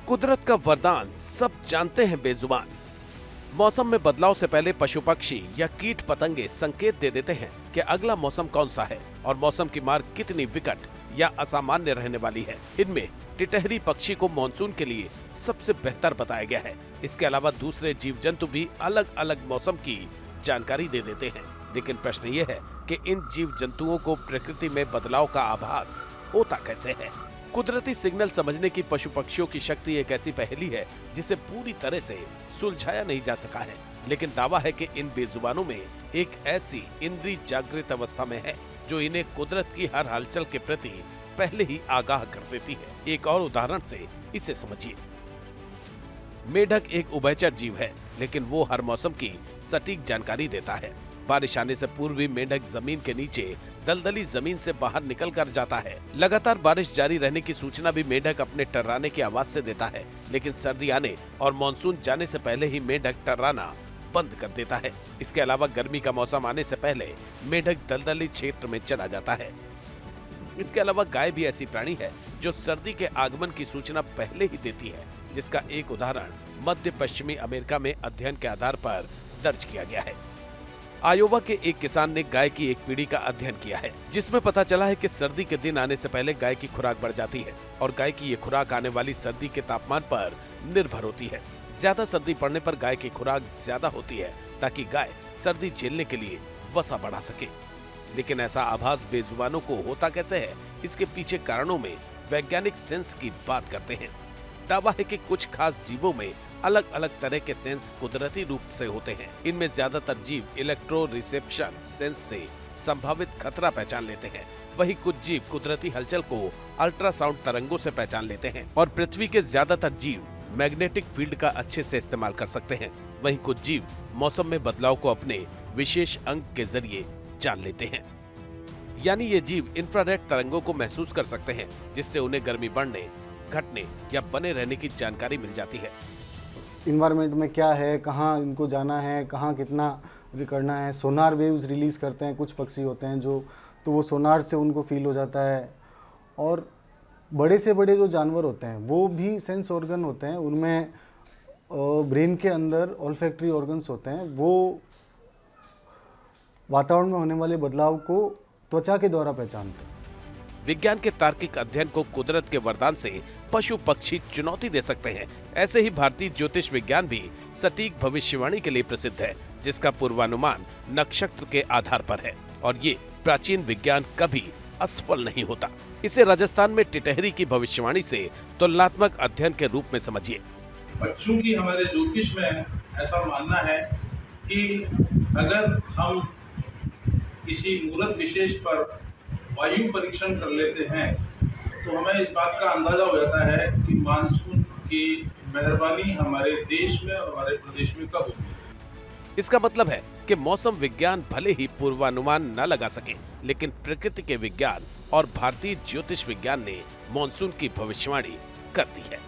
कुदरत का वरदान सब जानते हैं बेजुबान। मौसम में बदलाव से पहले पशु पक्षी या कीट पतंगे संकेत दे देते हैं कि अगला मौसम कौन सा है और मौसम की मार कितनी विकट या असामान्य रहने वाली है। इनमें टिटहरी पक्षी को मानसून के लिए सबसे बेहतर बताया गया है। इसके अलावा दूसरे जीव जंतु भी अलग अलग मौसम की जानकारी दे देते हैं। लेकिन प्रश्न ये है कि इन जीव जंतुओं को प्रकृति में बदलाव का आभास होता कैसे है। कुदरती सिग्नल समझने की पशु पक्षियों की शक्ति एक ऐसी पहेली है जिसे पूरी तरह से सुलझाया नहीं जा सका है। लेकिन दावा है कि इन बेजुबानों में एक ऐसी इंद्रिय जागृत अवस्था में है जो इन्हें कुदरत की हर हलचल के प्रति पहले ही आगाह कर देती है। एक और उदाहरण से इसे समझिए। मेढक एक उभयचर जीव है, लेकिन वो हर मौसम की सटीक जानकारी देता है। बारिश आने से पूर्व ही मेढक जमीन के नीचे दलदली जमीन से बाहर निकल कर जाता है। लगातार बारिश जारी रहने की सूचना भी मेढक अपने टर्राने की आवाज से देता है। लेकिन सर्दी आने और मानसून जाने से पहले ही मेढक टर्राना बंद कर देता है। इसके अलावा गर्मी का मौसम आने से पहले मेढक दलदली क्षेत्र में चला जाता है। इसके अलावा गाय भी ऐसी प्राणी है जो सर्दी के आगमन की सूचना पहले ही देती है, जिसका एक उदाहरण मध्य पश्चिमी अमेरिका में अध्ययन के आधार पर दर्ज किया गया है। आयोवा के एक किसान ने गाय की एक पीढ़ी का अध्ययन किया है, जिसमें पता चला है कि सर्दी के दिन आने से पहले गाय की खुराक बढ़ जाती है और गाय की ये खुराक आने वाली सर्दी के तापमान पर निर्भर होती है। ज्यादा सर्दी पड़ने पर गाय की खुराक ज्यादा होती है ताकि गाय सर्दी झेलने के लिए वसा बढ़ा सके। लेकिन ऐसा आभास बेजुबानों को होता कैसे है, इसके पीछे कारणों में वैज्ञानिक सेंस की बात करते हैं। दावा है कि कुछ खास जीवों में अलग अलग तरह के सेंस कुदरती रूप से होते हैं। इनमें ज्यादातर जीव इलेक्ट्रो रिसेप्शन सेंस से संभावित खतरा पहचान लेते हैं। वहीं कुछ जीव कुदरती हलचल को अल्ट्रासाउंड तरंगों से पहचान लेते हैं और पृथ्वी के ज्यादातर जीव मैग्नेटिक फील्ड का अच्छे से इस्तेमाल कर सकते हैं। वहीं कुछ जीव मौसम में बदलाव को अपने विशेष अंग के जरिए जान लेते हैं। यानी ये जीव इंफ्रारेड तरंगों को महसूस कर सकते हैं, जिससे उन्हें गर्मी बढ़ने, घटने या बने रहने की जानकारी मिल जाती है। इन्वायरमेंट में क्या है, कहाँ इनको जाना है, कहाँ कितना करना है। सोनार वेव्स रिलीज करते हैं कुछ पक्षी होते हैं जो, तो वो सोनार से उनको फील हो जाता है। और बड़े से बड़े जो जानवर होते हैं वो भी सेंस ऑर्गन होते हैं, उनमें ब्रेन के अंदर ऑल्फैक्टरी ऑर्गन्स होते हैं। वो वातावरण में होने वाले बदलाव को त्वचा के द्वारा पहचानते हैं। विज्ञान के तार्किक अध्ययन को कुदरत के वरदान से पशु पक्षी चुनौती दे सकते हैं। ऐसे ही भारतीय ज्योतिष विज्ञान भी सटीक भविष्यवाणी के लिए प्रसिद्ध है, जिसका पूर्वानुमान नक्षत्र के आधार पर है और ये प्राचीन विज्ञान कभी असफल नहीं होता। इसे राजस्थान में टिटहरी की भविष्यवाणी से तुलनात्मक अध्ययन के रूप में समझिए। बच्चों की हमारे ज्योतिष में ऐसा मानना है कि अगर हम किसी मुहूर्त विशेष पर वायु परीक्षण कर लेते हैं तो हमें इस बात का अंदाजा हो जाता है कि मानसून की मेहरबानी हमारे देश में और हमारे प्रदेश में कब होगी। इसका मतलब है कि मौसम विज्ञान भले ही पूर्वानुमान न लगा सके, लेकिन प्रकृति के विज्ञान और भारतीय ज्योतिष विज्ञान ने मानसून की भविष्यवाणी कर दी है।